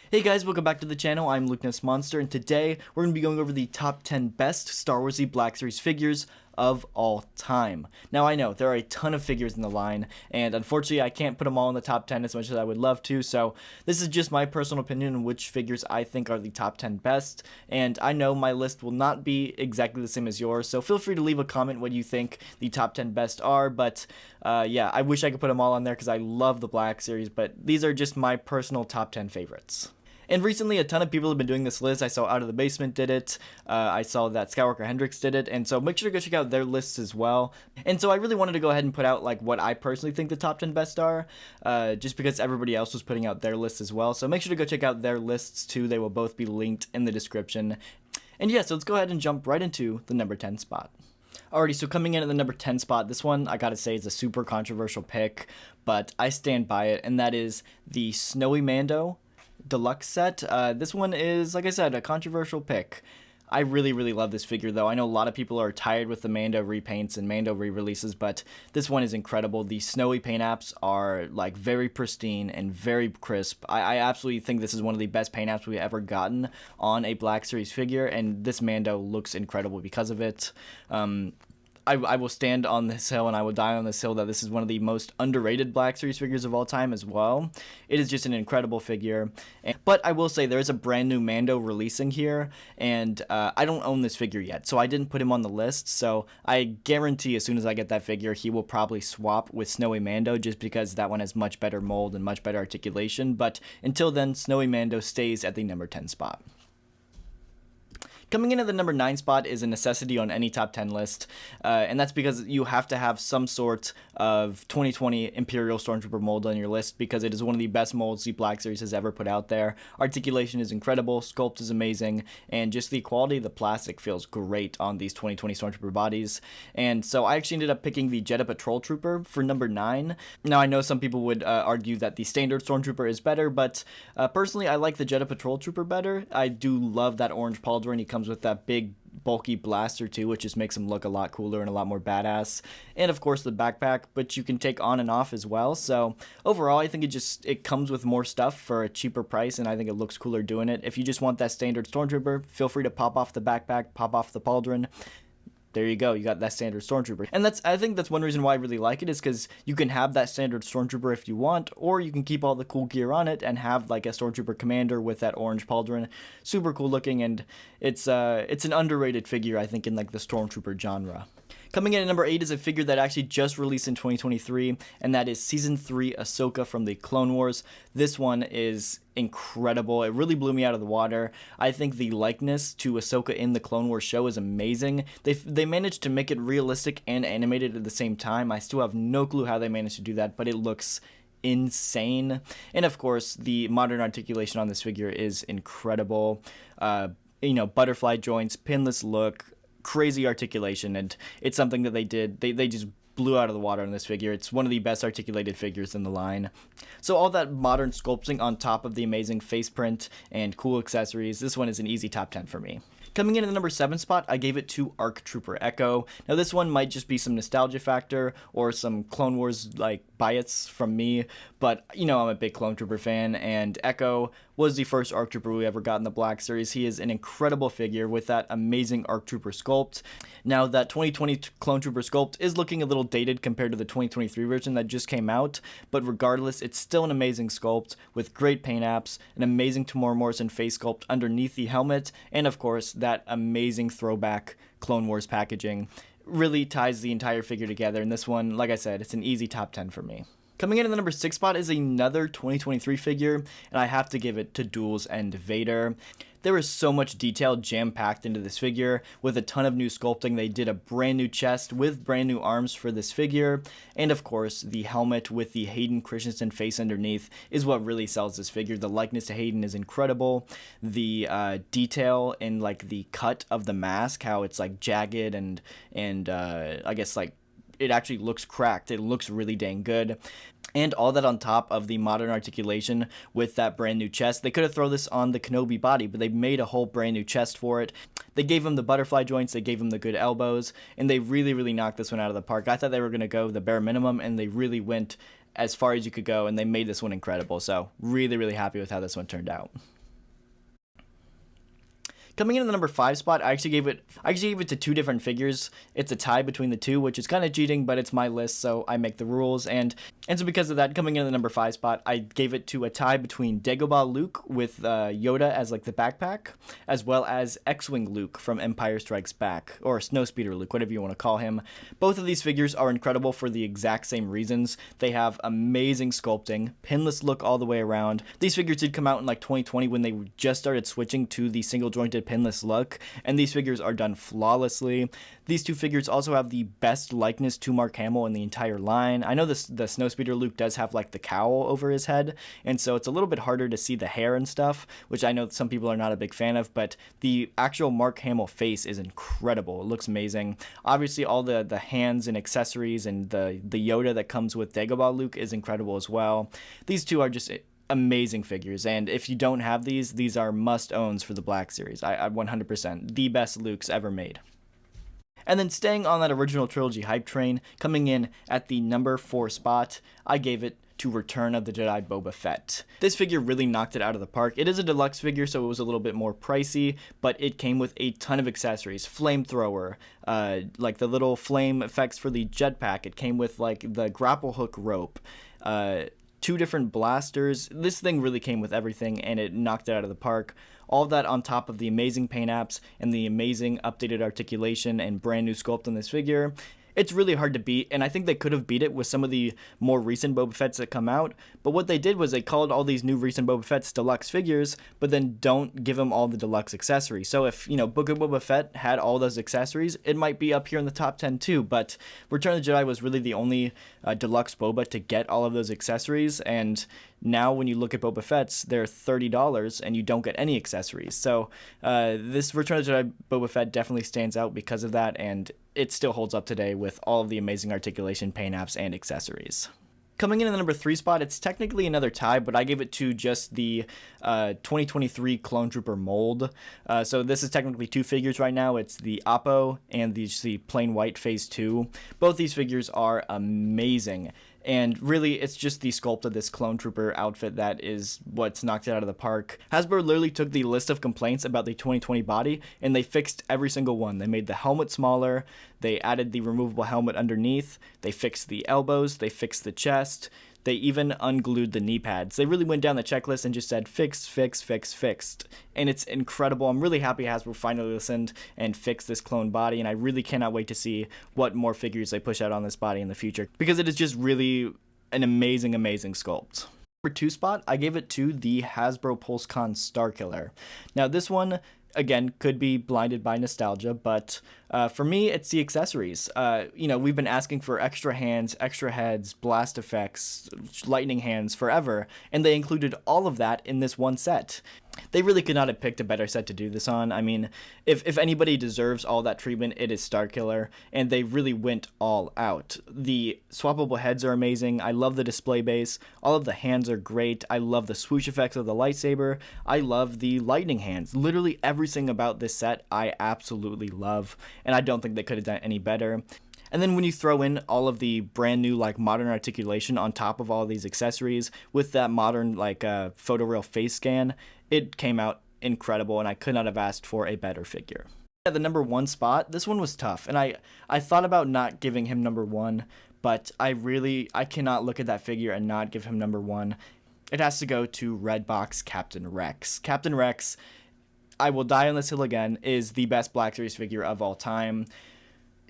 Hey guys, welcome back to the channel. I'm Lukeness Monster, and today we're going to be going over the top 10 best Star Wars Black Series figures of all time. Now I know there are a ton of figures in the line, and unfortunately I can't put them all in the top 10 as much as I would love to, so this is just my personal opinion on which figures I think are the top 10 best, and I know my list will not be exactly the same as yours, so feel free to leave a comment what you think the top 10 best are, but yeah, I wish I could put them all on there because I love the Black Series, but these are just my personal top 10 favorites. And recently, a ton of people have been doing this list. I saw Out of the Basement did it. I saw that Skywalker Hendrix did it. And so make sure to go check out their lists as well. And so I really wanted to go ahead and put out like what I personally think the top 10 best are, just because everybody else was putting out their lists as well. So make sure to go check out their lists too. They will both be linked in the description. And yeah, so let's go ahead and jump right into the number 10 spot. Alrighty, so coming in at the number 10 spot, this one I gotta say is a super controversial pick, but I stand by it, and that is the Snowy Mando Deluxe set. This one is, like I said, a controversial pick. I really love this figure, though. I know a lot of people are tired with the Mando repaints and Mando re-releases, but this one is incredible. The snowy paint apps are like very pristine and very crisp. I absolutely think this is one of the best paint apps we've ever gotten on a Black Series figure, and this Mando looks incredible because of it. I will stand on this hill and I will die on this hill that this is one of the most underrated Black Series figures of all time as well. It is just an incredible figure. But I will say there is a brand new Mando releasing here, and I don't own this figure yet, so I didn't put him on the list. So I guarantee as soon as I get that figure, he will probably swap with Snowy Mando just because that one has much better mold and much better articulation. But until then, Snowy Mando stays at the number 10 spot. Coming in at the number 9 spot is a necessity on any top 10 list, and that's because you have to have some sort of 2020 Imperial Stormtrooper mold on your list because it is one of the best molds the Black Series has ever put out there. Articulation is incredible, sculpt is amazing, and just the quality of the plastic feels great on these 2020 Stormtrooper bodies. And so I actually ended up picking the Jedha Patrol Trooper for number 9. Now I know some people would argue that the standard Stormtrooper is better, but personally I like the Jedha Patrol Trooper better. I do love that orange pauldron. He comes with that big bulky blaster too, which just makes him look a lot cooler and a lot more badass, and of course the backpack, but you can take on and off as well. So overall I think it comes with more stuff for a cheaper price, and I think it looks cooler doing it. If you just want that standard Stormtrooper, feel free to pop off the backpack, pop off the pauldron. There you go, you got that standard Stormtrooper. And I think that's one reason why I really like it, is because you can have that standard Stormtrooper if you want, or you can keep all the cool gear on it and have like a Stormtrooper commander with that orange pauldron. Super cool looking, and it's an underrated figure, I think, in like the Stormtrooper genre. Coming in at number 8 is a figure that actually just released in 2023, and that is Season 3 Ahsoka from the Clone Wars. This one is incredible. It really blew me out of the water. I think the likeness to Ahsoka in the Clone Wars show is amazing. They managed to make it realistic and animated at the same time. I still have no clue how they managed to do that, but it looks insane. And of course, the modern articulation on this figure is incredible. Butterfly joints, pinless look, crazy articulation, and it's something that they did. They just blew out of the water on this figure. It's one of the best articulated figures in the line. So all that modern sculpting on top of the amazing face print and cool accessories, this one is an easy top 10 for me. Coming in at the number 7 spot, I gave it to ARC Trooper Ekko. Now this one might just be some nostalgia factor or some Clone Wars like bias from me, but I'm a big Clone Trooper fan, and Ekko was the first ARC Trooper we ever got in the Black Series. He is an incredible figure with that amazing ARC Trooper sculpt. Now that 2020 Clone Trooper sculpt is looking a little dated compared to the 2023 version that just came out, but regardless, it's still an amazing sculpt with great paint apps, an amazing Tamora Morrison face sculpt underneath the helmet, and of course that amazing throwback Clone Wars packaging. Really ties the entire figure together, and this one, like I said, it's an easy top 10 for me. Coming in at the number 6 spot is another 2023 figure, and I have to give it to Duels and Vader. There is so much detail jam-packed into this figure with a ton of new sculpting. They did a brand new chest with brand new arms for this figure, and of course the helmet with the Hayden Christensen face underneath is what really sells this figure. The likeness to Hayden is incredible. The detail in like the cut of the mask, how it's like jagged and I guess like it actually looks cracked. It looks really dang good. And all that on top of the modern articulation with that brand new chest. They could have thrown this on the Kenobi body, but they made a whole brand new chest for it. They gave him the butterfly joints, they gave him the good elbows, and they really knocked this one out of the park. I thought they were going to go the bare minimum, and they really went as far as you could go, and they made this one incredible. So really happy with how this one turned out. Coming in the number 5 spot, I actually gave it to 2 different figures. It's a tie between the two, which is kind of cheating, but it's my list, so I make the rules. And so because of that, coming in the number 5 spot, I gave it to a tie between Dagobah Luke with Yoda as like the backpack, as well as X-Wing Luke from Empire Strikes Back, or Snowspeeder Luke, whatever you want to call him. Both of these figures are incredible for the exact same reasons. They have amazing sculpting, pinless look all the way around. These figures did come out in like 2020 when they just started switching to the single jointed pinless look, and these figures are done flawlessly. These two figures also have the best likeness to Mark Hamill in the entire line. I know the Snowspeeder Luke does have like the cowl over his head, and so it's a little bit harder to see the hair and stuff, which I know some people are not a big fan of, but the actual Mark Hamill face is incredible. It looks amazing. Obviously all the hands and accessories and the Yoda that comes with Dagobah Luke is incredible as well. These two are just amazing figures, and if you don't have these are must-owns for the Black Series. I 100%, the best Lukes ever made. And then staying on that original trilogy hype train, coming in at the number 4 spot, I gave it to Return of the Jedi Boba Fett. This figure really knocked it out of the park. It is a deluxe figure, so it was a little bit more pricey, but it came with a ton of accessories. Flamethrower, like the little flame effects for the jetpack. It came with like the grapple hook rope, 2 different blasters. This thing really came with everything, and it knocked it out of the park. All of that on top of the amazing paint apps and the amazing updated articulation and brand new sculpt on this figure. It's really hard to beat, and I think they could have beat it with some of the more recent Boba Fetts that come out, but what they did was they called all these new recent Boba Fett's deluxe figures, but then don't give them all the deluxe accessories. So if, Book of Boba Fett had all those accessories, it might be up here in the top 10 too, but Return of the Jedi was really the only deluxe Boba to get all of those accessories, and now when you look at Boba Fett's, they're $30 and you don't get any accessories. So this Return of the Jedi Boba Fett definitely stands out because of that, and it still holds up today with all of the amazing articulation, paint apps, and accessories. Coming in at the number 3 spot, it's technically another tie, but I gave it to just the 2023 Clone Trooper mold. So this is technically 2 figures right now. It's the Oppo and the plain white Phase 2. Both these figures are amazing. And really, it's just the sculpt of this Clone Trooper outfit that is what's knocked it out of the park. Hasbro literally took the list of complaints about the 2020 body, and they fixed every single one. They made the helmet smaller, they added the removable helmet underneath, they fixed the elbows, they fixed the chest, they even unglued the knee pads. They really went down the checklist and just said, fixed, fixed, fixed, fixed. And it's incredible. I'm really happy Hasbro finally listened and fixed this clone body, and I really cannot wait to see what more figures they push out on this body in the future, because it is just really an amazing, amazing sculpt. Number 2 spot, I gave it to the Hasbro Pulseon Starkiller. Now this one, again, could be blinded by nostalgia, but for me, it's the accessories. We've been asking for extra hands, extra heads, blast effects, lightning hands forever, and they included all of that in this one set. They really could not have picked a better set to do this on. I mean, if anybody deserves all that treatment, it is Starkiller, and they really went all out. The swappable heads are amazing. I love the display base. All of the hands are great. I love the swoosh effects of the lightsaber. I love the lightning hands. Literally everything about this set I absolutely love, and I don't think they could have done any better. And then when you throw in all of the brand new modern articulation on top of all of these accessories with that modern photoreal face scan, it came out incredible, and I could not have asked for a better figure. At the number 1 spot, this one was tough, and I thought about not giving him number 1, but I cannot look at that figure and not give him number 1. It has to go to Redbox Captain Rex. Captain Rex, I will die on this hill again, is the best Black Series figure of all time.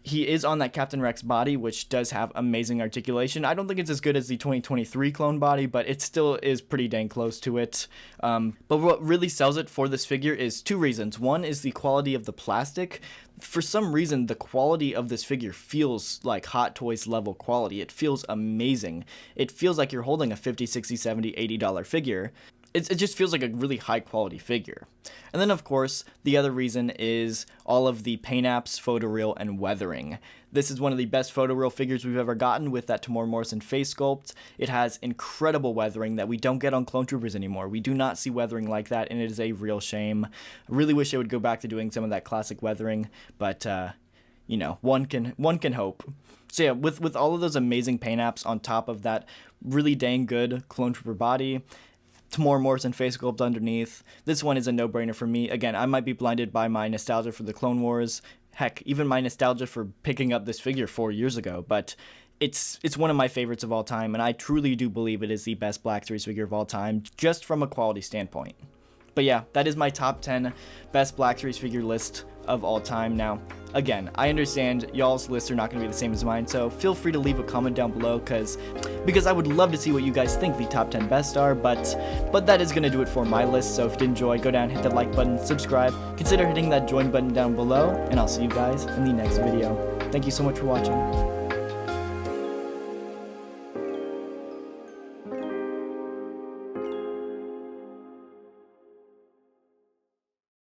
He is on that Captain Rex body, which does have amazing articulation. I don't think it's as good as the 2023 clone body, but it still is pretty dang close to it. But what really sells it for this figure is 2 reasons. One is the quality of the plastic. For some reason, the quality of this figure feels like Hot Toys level quality. It feels amazing. It feels like you're holding a $50, $60, $70, $80 figure. It just feels like a really high quality figure. And then of course, the other reason is all of the paint apps, photoreal, and weathering. This is one of the best photoreal figures we've ever gotten with that Tamora Morrison face sculpt. It has incredible weathering that we don't get on Clone Troopers anymore. We do not see weathering like that, and it is a real shame. I really wish they would go back to doing some of that classic weathering, but one can hope. So yeah, with all of those amazing paint apps on top of that really dang good Clone Trooper body, Tomorrow's and face sculpt underneath. This one is a no-brainer for me. Again, I might be blinded by my nostalgia for the Clone Wars. Heck, even my nostalgia for picking up this figure 4 years ago, but it's one of my favorites of all time, and I truly do believe it is the best Black Series figure of all time, just from a quality standpoint. But yeah, that is my top 10 best Black Series figure list of all time. Now, again, I understand y'all's lists are not going to be the same as mine, so feel free to leave a comment down below, because I would love to see what you guys think the top 10 best are, but that is going to do it for my list. So if you did enjoy, go down, hit that like button, subscribe, consider hitting that join button down below, and I'll see you guys in the next video. Thank you so much for watching.